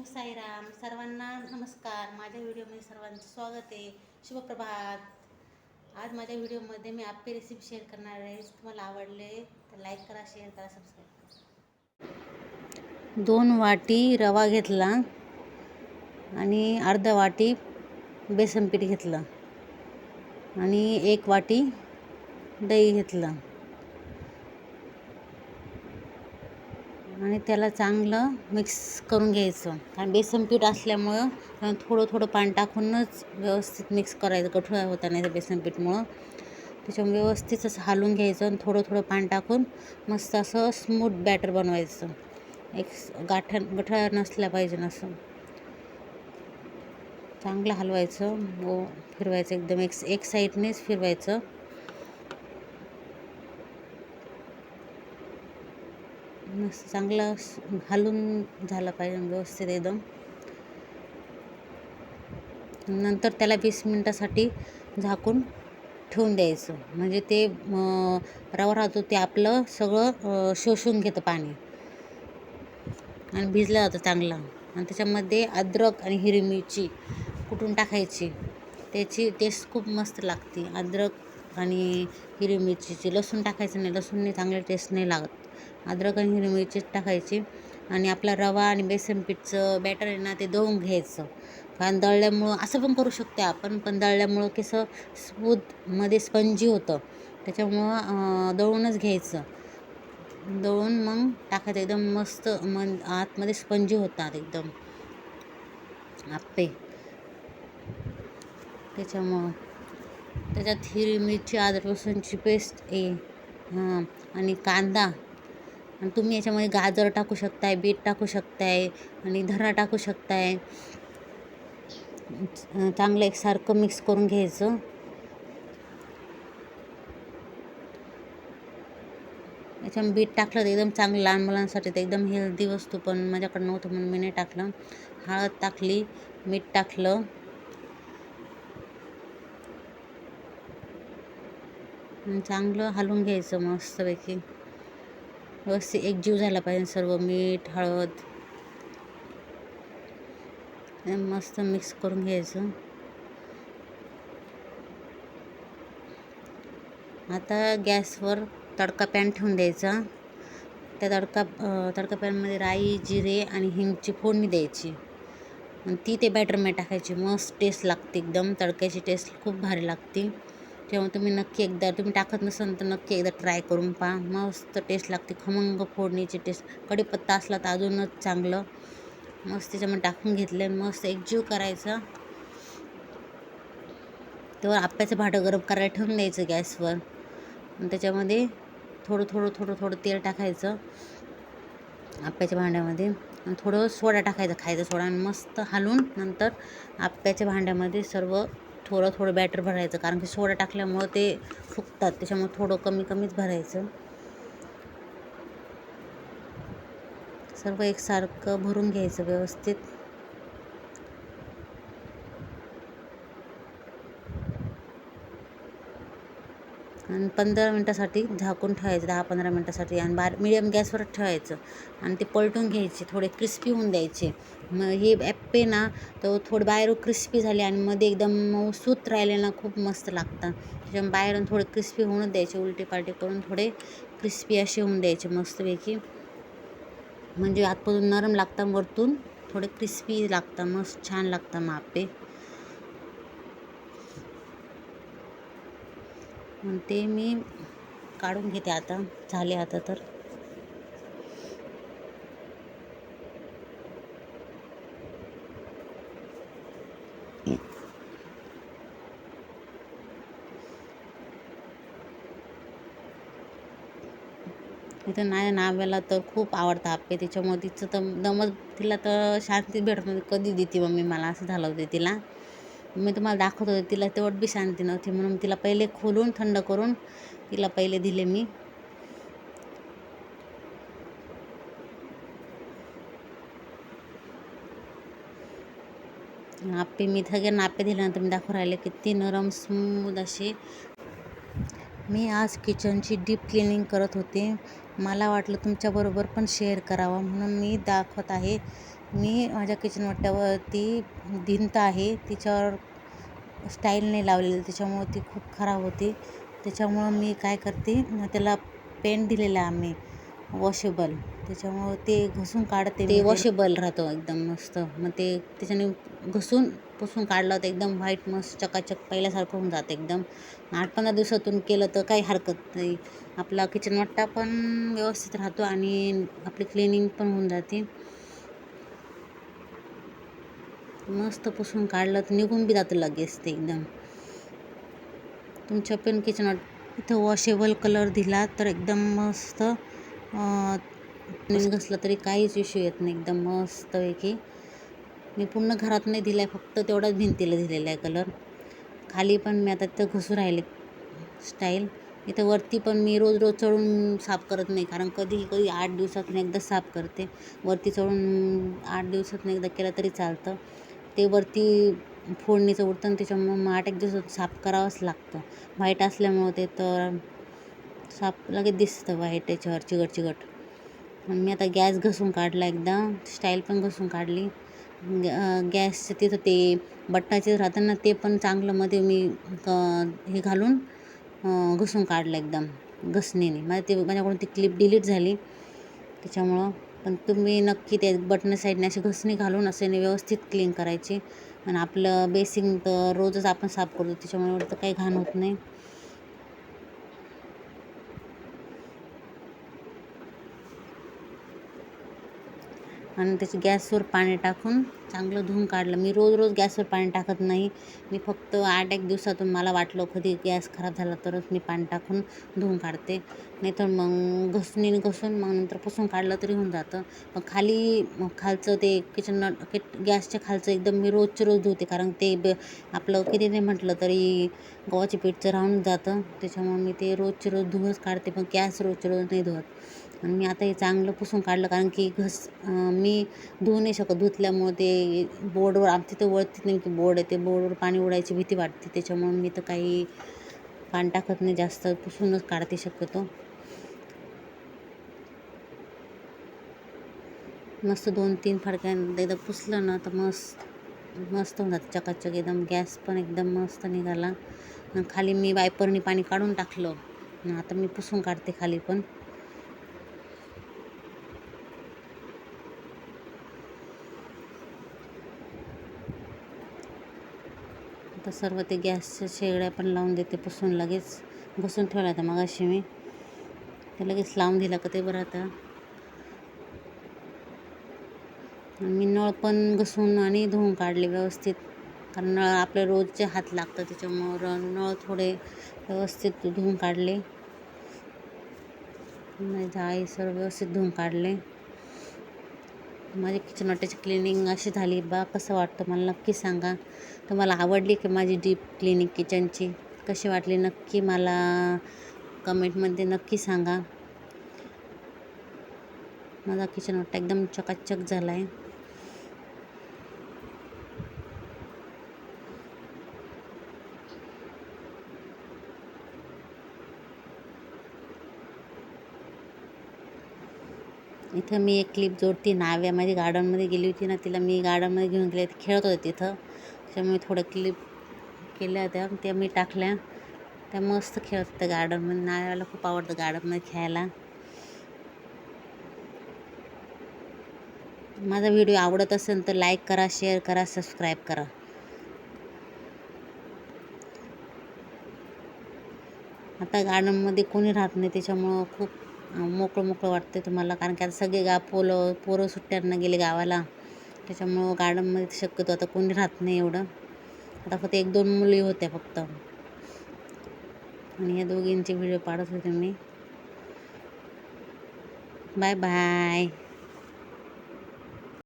साईराम. सर्वांना नमस्कार. माझ्या व्हिडिओमध्ये सर्वांचं स्वागत आहे. शुभप्रभात. आज माझ्या व्हिडिओमध्ये मी आप्पे रेसिपी शेअर करणार आहे. तुम्हाला आवडले तर लाईक करा, शेअर करा, सबस्क्राईब करा. 2 वाटी रवा घेतला आणि अर्धा वाटी बेसन पीठ घेतलं आणि 1 वाटी दही घेतलं आणि त्याला चांगलं मिक्स करून घ्यायचं. कारण बेसन पीठ असल्यामुळं थोडं पाणी टाकूनच व्यवस्थित मिक्स करायचं. गठुळा होता नाही तर बेसन पीठमुळं. त्याच्यामुळे व्यवस्थित असं हलवून घ्यायचं आणि थोडं पाणी टाकून मस्त असं स्मूथ बॅटर बनवायचं. एक गठुळा नसल्या पाहिजे असं चांगलं हलवायचं व फिरवायचं. एकदम एक साईडनेच फिरवायचं. मस्त चांगलं हलून झालं पाहिजे व्यवस्थित एकदम. नंतर त्याला 20 मिनटासाठी झाकून ठेवून द्यायचं. म्हणजे ते रवा राहतो ते आपलं सगळं शोषून घेतं पाणी आणि भिजलं जातं चांगलं. आणि त्याच्यामध्ये अद्रक आणि हिरवी मिरची कुटून टाकायची. त्याची टेस्ट खूप मस्त लागते. अद्रक आणि हिरवी मिरचीची. लसूण टाकायचं नाही, लसूणने चांगली टेस्ट नाही लागत. अद्रक आणि हिरवी मिरची टाकायची आणि आपला रवा आणि बेसन पीठचं बॅटर आहे ना ते दळून घ्यायचं. कारण दळल्यामुळं असं पण करू शकते आपण, पण दळल्यामुळं कसं स्मूथमध्ये स्पंजी होतं. त्याच्यामुळं दळूनच घ्यायचं. दळून मग टाकायचं. एकदम मस्त आतमध्ये स्पंजी होतात एकदम आप्पे. त्याच्यामुळं त्याच्यात हिरवी मिरची, अद्रक लसूणची पेस्ट आहे आणि कांदा. आणि तुम्ही याच्यामध्ये गाजर टाकू शकताय, बीट टाकू शकताय आणि धना टाकू शकताय. चांगलं एकसारखं मिक्स करून घ्यायचं. याच्यामध्ये बीट टाकलं तर एकदम चांगलं. लहान मुलांसाठी ते एकदम हेल्दी वस्तू, पण माझ्याकडे नव्हतं म्हणून मी नाही टाकलं. हळद टाकली, मीठ टाकलं आणि चांगलं हलवून घ्यायचं मस्तपैकी. व्यवस्थित एकजीव झाला पाहिजे सर्व. मीठ, हळद मस्त मिक्स करून घ्यायचं. आता गॅसवर तडका पॅन ठेवून द्यायचा. त्या तडका पॅनमध्ये राई, जिरे आणि हिंगची फोडणी द्यायची आणि ती ते बॅटरमध्ये टाकायची. मस्त टेस्ट लागते एकदम. तडक्याची टेस्ट खूप भारी लागते. तेव्हा तुम्ही नक्की एकदा, तुम्ही टाकत नसाल तर नक्की एकदा ट्राय करून पहा. मस्त टेस्ट लागते. खमंग फोडणीची टेस्ट. कढीपत्ता असला तर अजूनच चांगलं. मस्त त्याच्यामध्ये टाकून घेतलं. मस्त एकजीव करायचं. तेव्हा आप्याचं भांडं गरम करायला ठेवून द्यायचं गॅसवर. आणि त्याच्यामध्ये थोडं तेल टाकायचं आप्याच्या भांड्यामध्ये आणि थोडं सोडा टाकायचा, खायचा सोडा. आणि मस्त हलवून नंतर आप्याच्या भांड्यामध्ये सर्व थोडं बॅटर भरायचं. कारण की सोडा टाकल्यामुळं ते फुगतात. त्याच्यामुळे थोडं कमीच भरायचं. सर्व एकसारखं भरून घ्यायचं व्यवस्थित. आणि 15 मिनटासाठी झाकून ठेवायचं. 10-15 मिनटासाठी. आणि मिडियम गॅसवर ठेवायचं आणि ते पलटून घ्यायचे. थोडे क्रिस्पी होऊन द्यायचे. मग हे ॲप्पे ना तर थोडे बाहेरून क्रिस्पी झाले आणि मध्ये एकदम मऊसूत राहिले ना खूप मस्त लागतात. त्याच्यामुळे बाहेरून थोडे क्रिस्पी होऊन द्यायचे. उलटी पालटी करून थोडे क्रिस्पी असे होऊन द्यायचे मस्तपैकी. म्हणजे आतमधून नरम लागतात, वरतून थोडे क्रिस्पी लागतात. मस्त छान लागतात मग आप्पे. ते मी काढून घेते आता. झाले आता तर. इथं नाव्याला तर खूप आवडतं आप्पे. त्याच्यामुळे तिचं तर तिला तर शांती भेटत नव्हती. कधी देते मम्मी मला, असं झालं होतं तिला. मी तुम्हाला दाखवत होते. तिला तेवढं बी शांती नव्हती म्हणून तिला पहिले खोलून थंड करून तिला पहिले दिले मी. आप्पे मी सगळ्यांना आप्पे दिल्यानंतर मी दाखवून राहिले किती नरम स्मूथ असे. मी आज किचनची डीप क्लिनिंग करत होते. मला वाटलं तुमच्याबरोबर पण शेअर करावं म्हणून मी दाखवत आहे. मी माझ्या किचन वाट्यावरती भिंत आहे तिच्यावर स्टाईल नाही लावलेली, त्याच्यामुळं ती खूप खराब होती. त्याच्यामुळं मी काय करते, त्याला पेंट दिलेला आहे आम्ही वॉशेबल, त्याच्यामुळं ते घसून काढते. ते वॉशेबल राहतो एकदम मस्त. मग ते त्याच्याने घसून पुसून काढलं तर एकदम व्हाईट मस्त चकाचक पहिल्यासारखं होऊन जातं एकदम. 8-15 दिवसातून केलं तर काही हरकत नाही. आपला किचन वाटा पण व्यवस्थित राहतो आणि आपली क्लिनिंग पण होऊन जाते. मस्त पुसून काढलं तर निघून बी जातं लगेच ते एकदम. तुमच्या पण किचन इथं वॉशेबल कलर दिला तर एकदम मस्त घसलं तरी काहीच इश्यू येत नाही, एकदम मस्तपैकी. मी पूर्ण घरात नाही दिला आहे, फक्त तेवढाच भिंतीला दिलेला आहे कलर. खाली पण मी आता तिथं घसू राहिले स्टाईल. इथं वरती पण मी रोज रोज चढून साफ करत नाही, कारण कधी 8 दिवसातून एकदा साफ करते. वरती चढून 8 दिवसातून एकदा केलं तरी चालतं. ते वरती फोडणीचं उरतं, त्याच्यामुळं मग 8 एक दिवसात साफ करावंच लागतं. व्हाईट असल्यामुळं ते तर साफ लगेच दिसतं व्हाईट याच्यावर चिकट. मी आता गॅस घसून काढला एकदा, स्टाईल पण घसून काढली. गॅसचं तिथं ते बटनाचे राहतं ना, ते पण चांगलं मध्ये मी हे घालून घसून काढलं एकदम घसणीने. माझ्याकडून ती क्लिप डिलीट झाली त्याच्यामुळं. पण तुम्ही नक्की ते बटन साईडने अशी घसणी घालून असे व्यवस्थित क्लीन करायची. आणि आपलं बेसिंग तर रोजच आपण साफ करतो, त्याच्यामुळे तर काही घाण होत नाही. आणि त्याची गॅसवर पाणी टाकून चांगलं धुवून काढलं. मी रोज गॅसवर पाणी टाकत नाही. मी फक्त 8 एक दिवसातून मला वाटलं कधी गॅस खराब झाला तरच मी पाणी टाकून धुवून काढते. नाहीतर मग घसणीने घसून मग नंतर पुसून काढलं तरी होऊन जातं. पण खालचं ते गॅसच्या खालचं एकदम मी रोजचे रोज धुते, कारण ते आपलं किती नाही म्हटलं तरी गव्हाच्या पीठचं राहून जातं. त्याच्यामुळे मी ते रोजचे रोज धुवूनच काढते, पण गॅस रोजचे रोज नाही धुवत. आणि मी आता हे चांगलं पुसून काढलं, कारण की मी धुवू नाही शकत. धुतल्यामुळं ते बोर्डवर आमच्या तिथे वरती नेमकी बोर्ड आहे, ते बोर्डवर पाणी उडायची भीती वाटते. त्याच्यामुळं मी तर काही पाणी टाकत नाही जास्त, पुसूनच काढते शक्यतो. मस्त 2-3 फडक्यानं एकदा पुसलं ना तर मस्त होऊन जातं चकाचक एकदम. गॅस पण एकदम मस्त निघाला. खाली मी वायपरनी पाणी काढून टाकलं. आता मी पुसून काढते खाली पण. आता सर्व ते गॅसच्या शेगड्या पण लावून देते पुसून. लगेच घसून ठेवला होता मगाशी मी, ते लगेच लावून दिला का ते बरं. आता मी नळ पण घसून आणि धुवून काढले व्यवस्थित, कारण नळ आपले रोजचे हात लागतं, त्याच्यामुळं नळ थोडे व्यवस्थित धुवून काढले. जाळी सर्व व्यवस्थित धुवून काढले. माझी किचन वाट्याची क्लिनिंग अशी झाली बा. कसं वाटतं मला नक्की सांगा. तुम्हाला आवडली की माझी डीप क्लिनिंग किचनची? कशी वाटली नक्की मला कमेंटमध्ये नक्की सांगा. माझा किचन वाटा एकदम चकाचक झाला आहे. इथं मी एक क्लिप जोडते. नाव्या माझी गार्डनमध्ये गेली होती ना, तिला मी गार्डनमध्ये घेऊन गेले, खेळत होते तिथं. त्याच्यामुळे थोडं क्लिप केल्या होत्या, त्या मी टाकल्या. त्या मस्त खेळत होत्या गार्डनमध्ये. नाव्याला खूप आवडतं गार्डनमध्ये खेळायला. माझा व्हिडिओ आवडत असेल तर लाईक करा, शेअर करा, सबस्क्राईब करा. आता गार्डनमध्ये कोणी राहत नाही, त्याच्यामुळं खूप मोकळं वाटते तुम्हाला, कारण की आता सगळे पोरं सुट्ट्यांना गेले गावाला. त्याच्यामुळं गार्डनमध्ये शक्यतो आता कोणी राहत नाही एवढं. आता फक्त 1-2 मुली होत्या फक्त, आणि या दोघींचे व्हिडिओ पाडत होते मी. Bye bye.